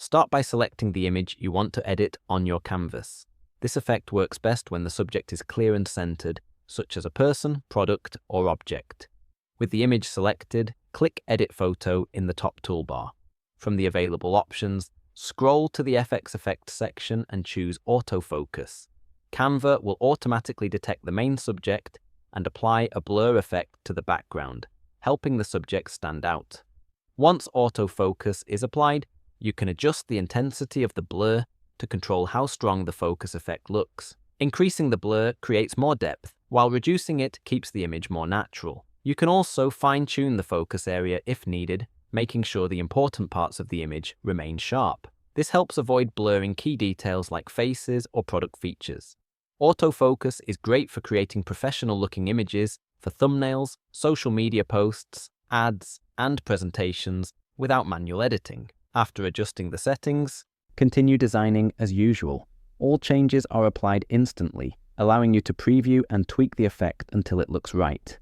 Start by selecting the image you want to edit on your canvas. This effect works best when the subject is clear and centered, such as a person, product, or object. With the image selected, click Edit Photo in the top toolbar. From the available options, scroll to the FX Effects section and choose Autofocus. Canva will automatically detect the main subject and apply a blur effect to the background, helping the subject stand out. Once autofocus is applied, you can adjust the intensity of the blur to control how strong the focus effect looks. Increasing the blur creates more depth, while reducing it keeps the image more natural. You can also fine-tune the focus area if needed, making sure the important parts of the image remain sharp. This helps avoid blurring key details like faces or product features. Autofocus is great for creating professional-looking images for thumbnails, social media posts, ads, and presentations without manual editing. After adjusting the settings, continue designing as usual. All changes are applied instantly, allowing you to preview and tweak the effect until it looks right.